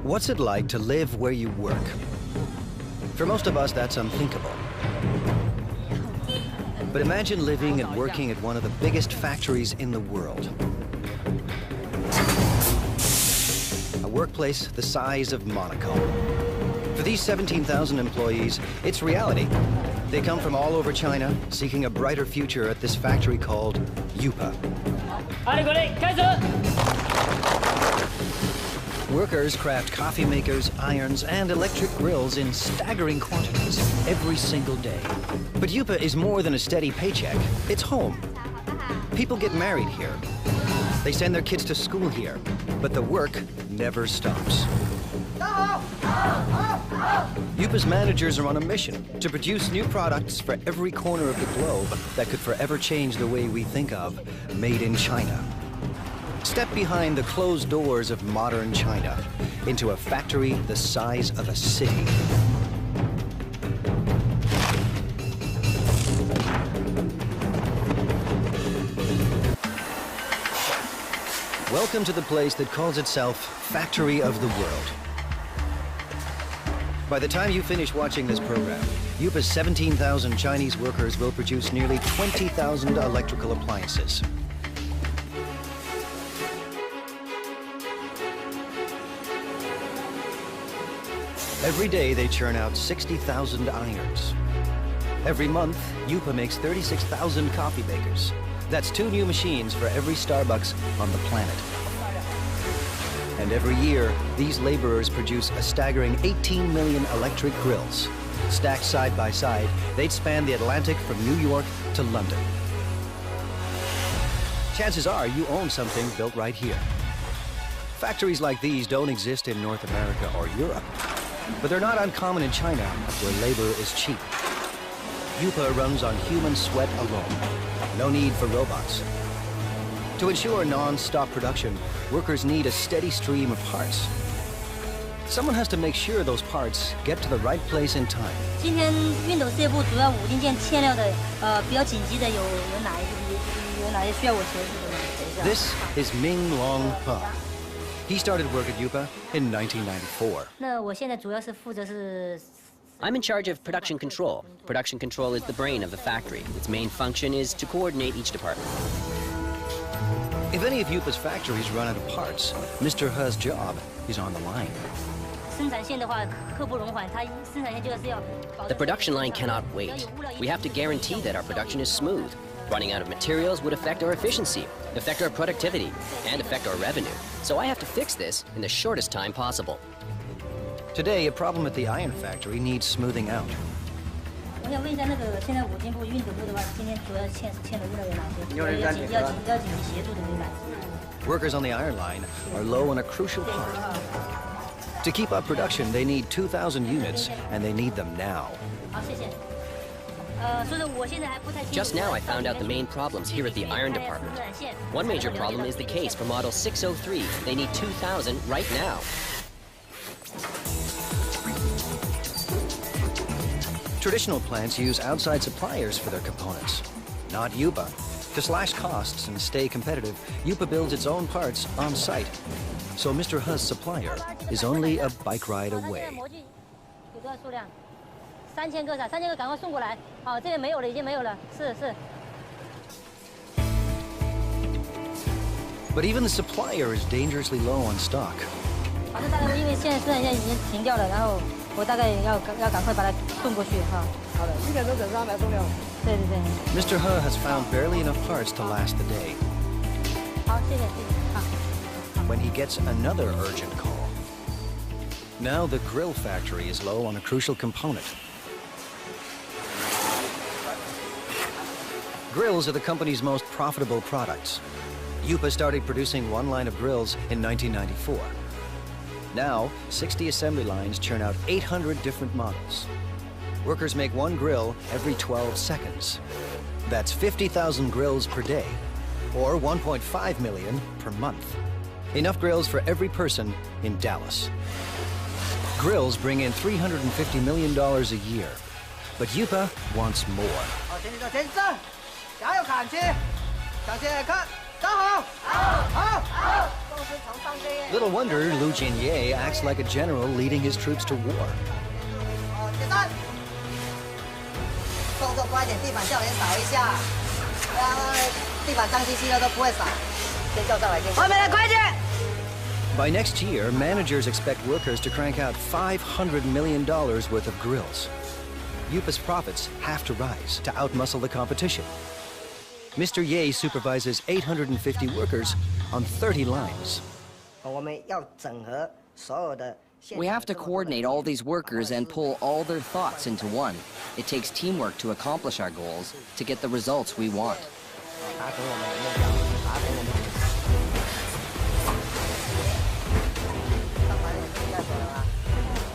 What's it like to live where you work? For most of us, that's unthinkable. But imagine living and working at one of the biggest factories in the world. A workplace the size of Monaco. For these 17,000 employees, it's reality. They come from all over China, seeking a brighter future at this factory called Yupa. Workers craft coffee makers, irons, and electric grills in staggering quantities every single day. But Yupa is more than a steady paycheck. It's home. People get married here. They send their kids to school here. But the work never stops. Yupa's managers are on a mission to produce new products for every corner of the globe that could forever change the way we think of made in China. Step behind the closed doors of modern China into a factory the size of a city. Welcome to the place that calls itself Factory of the World. By the time you finish watching this program, Yupa's 17,000 Chinese workers will produce nearly 20,000 electrical appliances. Every day they churn out 60,000 irons. Every month, Yupa makes 36,000 coffee makers. That's 2 new machines for every Starbucks on the planet. And every year, these laborers produce a staggering 18 million electric grills. Stacked side by side, they'd span the Atlantic from New York to London. Chances are you own something built right here. Factories like these don't exist in North America or Europe, but they're not uncommon in China, where labor is cheap. Yupa runs on human sweat alone. No need for robots. To ensure non-stop production, workers need a steady stream of parts. Someone has to make sure those parts get to the right place in time. 今天熨斗事业部主要5金件欠料的，比较紧急的有哪些需要我协助的？ This is Ming Long He. He started work at Yupa in 1994. 那我现在主要是负责是。 I'm in charge of production control. Production control is the brain of the factory. Its main function is to coordinate each department. If any of Yupa's factories run out of parts, Mr. He's job is on the line. The production line cannot wait. We have to guarantee that our production is smooth. Running out of materials would affect our efficiency, affect our productivity, and affect our revenue. So I have to fix this in the shortest time possible. Today, a problem at the iron factory needs smoothing out. Workers on the iron line are low on a crucial part. To keep up production, they need 2,000 units, and they need them now. Just now I found out the main problems here at the iron department. One major problem is the case for model 603. They need 2,000 right now. Traditional plants use outside suppliers for their components, not Yupa. To slash costs and stay competitive, Yupa builds its own parts on site. So Mr. He's supplier is only a bike ride away. But even the supplier is dangerously low on stock. Mr. He has found barely enough parts to last the day. When he gets another urgent call. Now the grill factory is low on a crucial component. Grills are the company's most profitable products. Yupa started producing one line of grills in 1994. Now, 60 assembly lines churn out 800 different models. Workers make one grill every 12 seconds. That's 50,000 grills per day, or 1.5 million per month. Enough grills for every person in Dallas. Grills bring in $350 million a year, but Yupa wants more. Little wonder Lu Jinye acts like a general leading his troops to war. By next year, managers expect workers to crank out $500 million worth of grills. Yupa's profits have to rise to outmuscle the competition. Mr. Ye supervises 850 workers on 30 lines. We have to coordinate all these workers and pull all their thoughts into one. It takes teamwork to accomplish our goals, to get the results we want.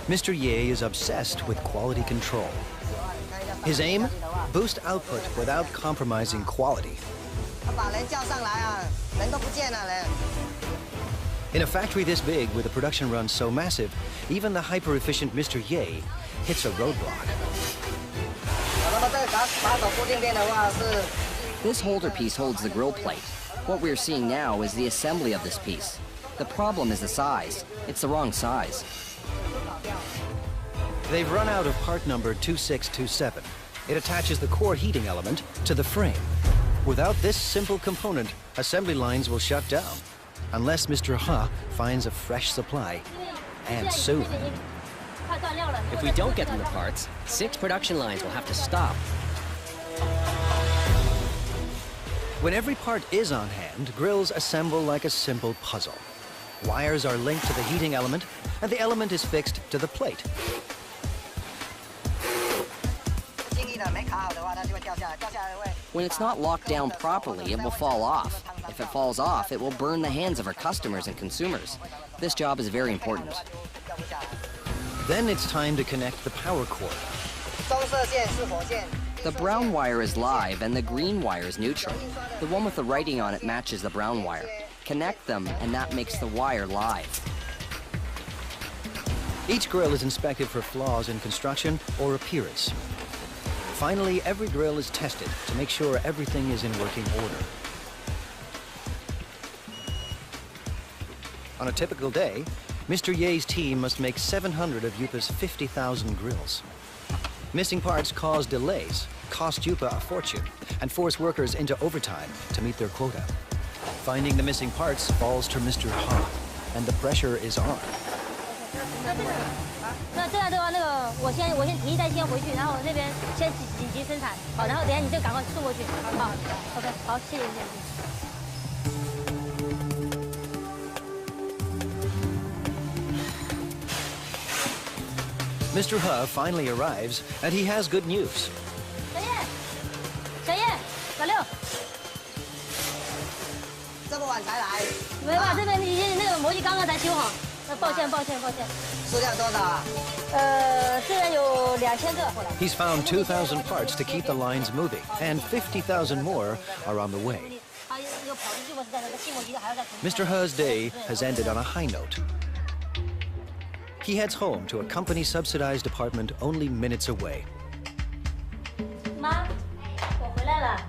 Mr. Ye is obsessed with quality control. His aim? Boost output without compromising quality. In a factory this big, with a production run so massive, even the hyper-efficient Mr. Ye hits a roadblock. This holder piece holds the grill plate. What we're seeing now is the assembly of this piece. The problem is the size. It's the wrong size. They've run out of part number 2627. It attaches the core heating element to the frame. Without this simple component, assembly lines will shut down, unless Mr. Ha finds a fresh supply, and soon. If we don't get them the parts, 6 production lines will have to stop. When every part is on hand, grills assemble like a simple puzzle. Wires are linked to the heating element, and the element is fixed to the plate. When it's not locked down properly, it will fall off. If it falls off, it will burn the hands of our customers and consumers. This job is very important. Then it's time to connect the power cord. The brown wire is live and the green wire is neutral. The one with the writing on it matches the brown wire. Connect them and that makes the wire live. Each grill is inspected for flaws in construction or appearance. Finally, every grill is tested to make sure everything is in working order. On a typical day, Mr. Ye's team must make 700 of Yupa's 50,000 grills. Missing parts cause delays, cost Yupa a fortune, and force workers into overtime to meet their quota. Finding the missing parts falls to Mr. Ha, and the pressure is on. 那这样的话，我先提一袋先回去，然后那边先紧急生产，好，然后等下你就赶快送过去，好 ，OK， 好，谢谢。 Mr. He finally arrives, and he has good news. 小叶，小六，这么晚才来？没办法，这边已经那个模具刚刚才修好，抱歉。数量多少啊？这边有2000个。 He's found 2,000 parts to keep the lines moving, and 50,000 more are on the way. Mr. He's day has ended on a high note. He heads home to a company-subsidized apartment only minutes away. 妈，我回来了。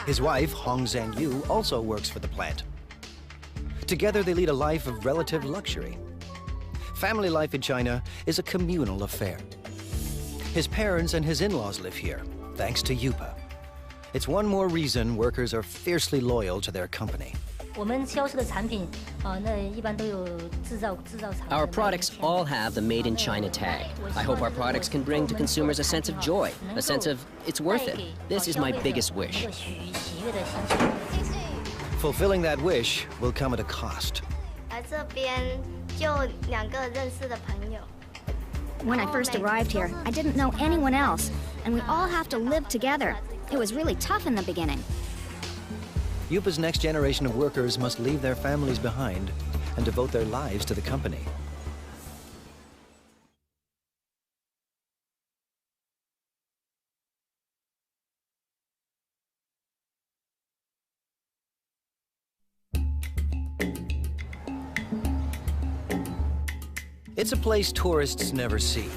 His wife, Hong Zhangyu, also works for the plant. Together, they lead a life of relative luxury. Family life in China is a communal affair. His parents and his in-laws live here, thanks to Yupa. It's one more reason workers are fiercely loyal to their company. 我们销售的产品，那一般都有制造厂。 Our products all have the Made in China tag. I hope our products can bring to consumers a sense of joy, a sense of it's worth it. This is my biggest wish. Fulfilling that wish will come at a cost. When I first arrived here, I didn't know anyone else, and we all have to live together. It was really tough in the beginning. Yupa's next generation of workers must leave their families behind and devote their lives to the company. It's a place tourists never see.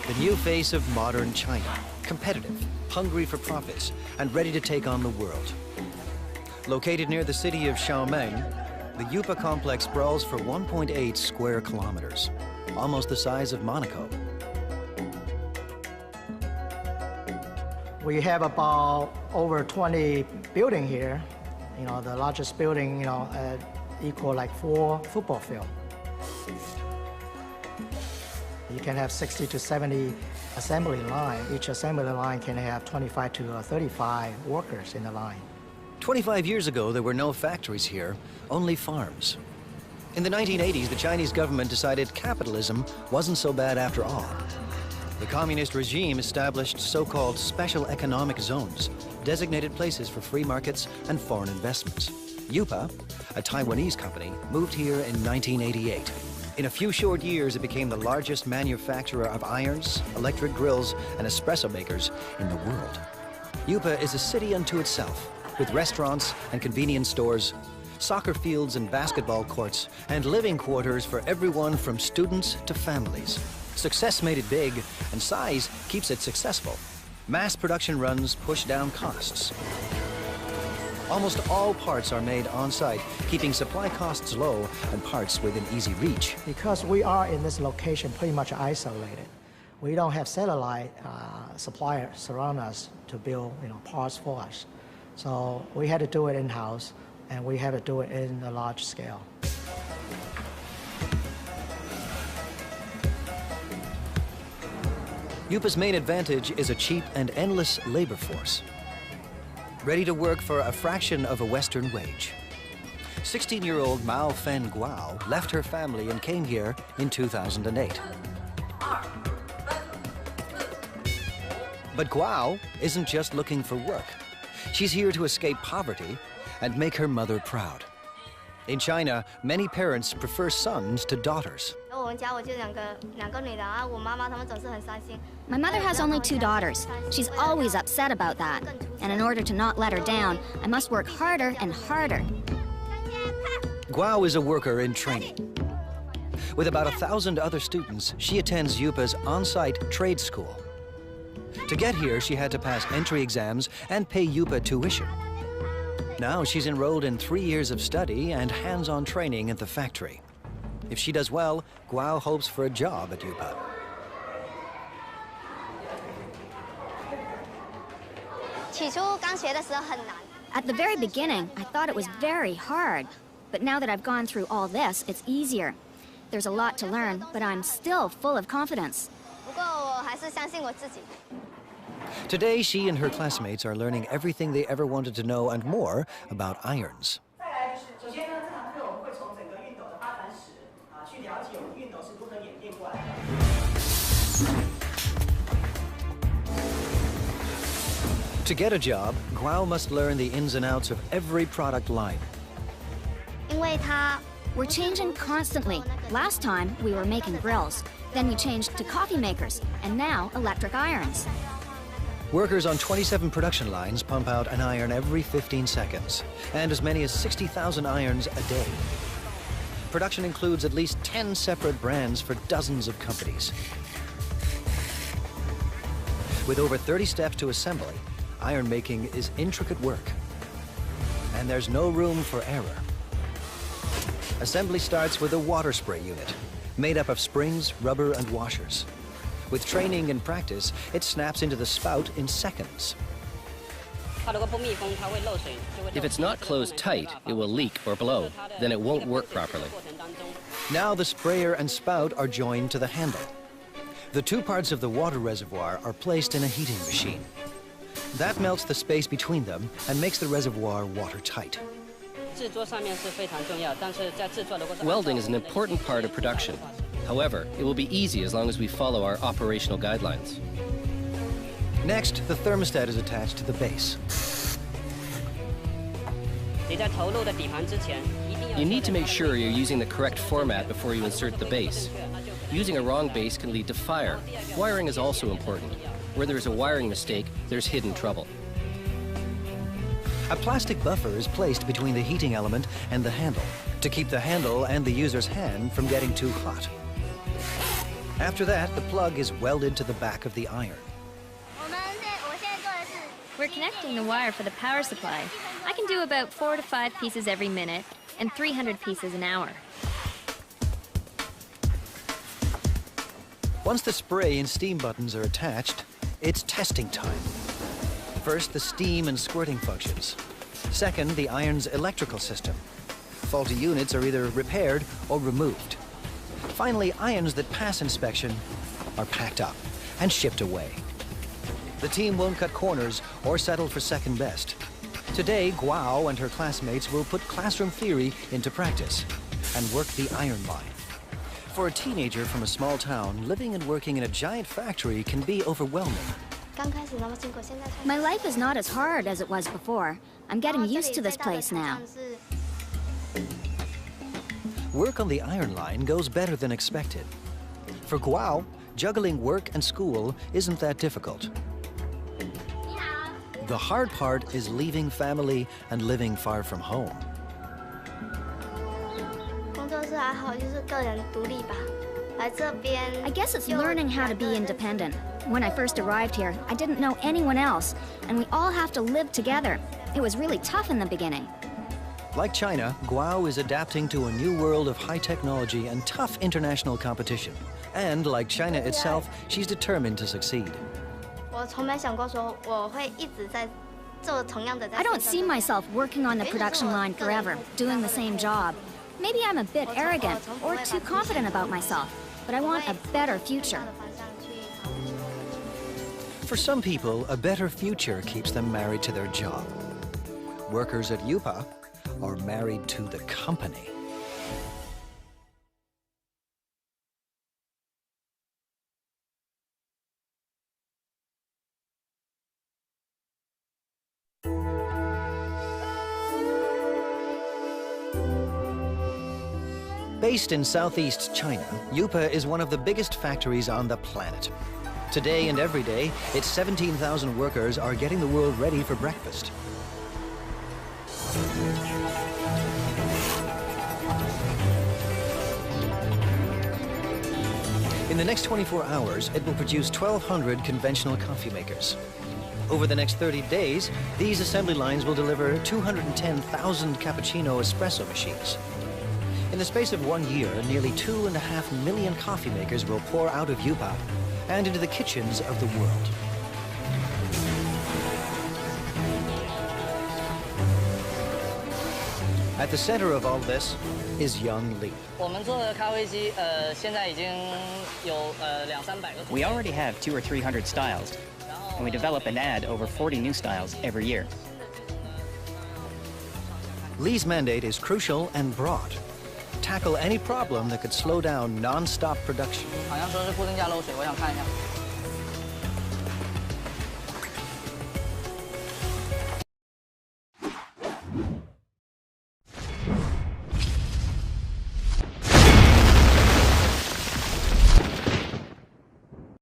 The new face of modern China. Competitive, hungry for profits, and ready to take on the world. Located near the city of Xiaomeng, the The Yupa complex sprawls for 1.8 square kilometers, almost the size of Monaco. We have about over 20 buildings here. You know, the largest building, you know, equal like 4 football fields. You can have 60 to 70 assembly line. Each assembly line can have 25 to 35 workers in the line. 25 years ago, there were no factories here, only farms. In the 1980s, the Chinese government decided capitalism wasn't so bad after all. The communist regime established so-called special economic zones, designated places for free markets and foreign investments. Yupa, a Taiwanese company, moved here in 1988. In a few short years, it became the largest manufacturer of irons, electric grills, and espresso makers in the world. Yupa is a city unto itself, with restaurants and convenience stores, soccer fields and basketball courts, and living quarters for everyone from students to families. Success made it big, and size keeps it successful. Mass production runs push down costs. Almost all parts are made on-site, keeping supply costs low and parts within easy reach. Because we are in this location pretty much isolated, we don't have satellite suppliers surround us to build, you know, parts for us. So we had to do it in-house, and we had to do it in a large scale. Yupa's main advantage is a cheap and endless labor force, ready to work for a fraction of a Western wage. 16-year-old Mao Fen Guao left her family and came here in 2008. But Guao isn't just looking for work. She's here to escape poverty and make her mother proud. In China, many parents prefer sons to daughters. My mother has only 2 daughters. She's always upset about that. And in order to not let her down, I must work harder and harder. Guao is a worker in training. With about 1,000 other students, she attends Yupa's on-site trade school. To get here, she had to pass entry exams and pay Yupa tuition. Now she's enrolled in 3 years of study and hands-on training at the factory. If she does well, Guao hopes for a job at Yupa. At the very beginning, I thought it was very hard. But now that I've gone through all this, it's easier. There's a lot to learn, but I'm still full of confidence. Today, she and her classmates are learning everything they ever wanted to know and more about irons. To get a job, Guao must learn the ins and outs of every product line. We're changing constantly. Last time, we were making grills. Then we changed to coffee makers, and now electric irons. Workers on 27 production lines pump out an iron every 15 seconds, and as many as 60,000 irons a day. Production includes at least 10 separate brands for dozens of companies. With over 30 steps to assembly, iron making is intricate work, and there's no room for error. Assembly starts with a water spray unit, made up of springs, rubber, and washers. With training and practice, it snaps into the spout in seconds. If it's not closed tight, it will leak or blow. Then it won't work properly. Now the sprayer and spout are joined to the handle. The 2 parts of the water reservoir are placed in a heating machine. That melts the space between them and makes the reservoir watertight. Welding is an important part of production. However, it will be easy as long as we follow our operational guidelines. Next, the thermostat is attached to the base. You need to make sure you're using the correct format before you insert the base. Using a wrong base can lead to fire. Wiring is also important. Where there's a wiring mistake, there's hidden trouble. A plastic buffer is placed between the heating element and the handle to keep the handle and the user's hand from getting too hot. After that, the plug is welded to the back of the iron. We're connecting the wire for the power supply. I can do about 4 to 5 pieces every minute. and 300 pieces an hour. Once the spray and steam buttons are attached, it's testing time. First, the steam and squirting functions. Second, the iron's electrical system. Faulty units are either repaired or removed. Finally, irons that pass inspection are packed up and shipped away. The team won't cut corners or settle for second best. Today, Guao and her classmates will put classroom theory into practice and work the iron line. For a teenager from a small town, living and working in a giant factory can be overwhelming. My life is not as hard as it was before. I'm getting used to this place now. Work on the iron line goes better than expected. For Guao, juggling work and school isn't that difficult. The hard part is leaving family and living far from home. I guess it's learning how to be independent. When I first arrived here, I didn't know anyone else, and we all have to live together. It was really tough in the beginning. Like China, Guao is adapting to a new world of high technology and tough international competition. And like China itself, she's determined to succeed. I don't see myself working on the production line forever, doing the same job. Maybe I'm a bit arrogant or too confident about myself, but I want a better future. For some people, a better future keeps them married to their job. Workers at Yupa are married to the company. Based in southeast China, Yupa is one of the biggest factories on the planet. Today and every day, its 17,000 workers are getting the world ready for breakfast. In the next 24 hours, it will produce 1,200 conventional coffee makers. Over the next 30 days, these assembly lines will deliver 210,000 cappuccino espresso machines. In the space of 1 year, nearly 2.5 million coffee makers will pour out of Yupa and into the kitchens of the world. At the center of all this is young Li. We already have 200 or 300 styles, and we develop and add over 40 new styles every year. Li's mandate is crucial and broad. Tackle any problem that could slow down non-stop production.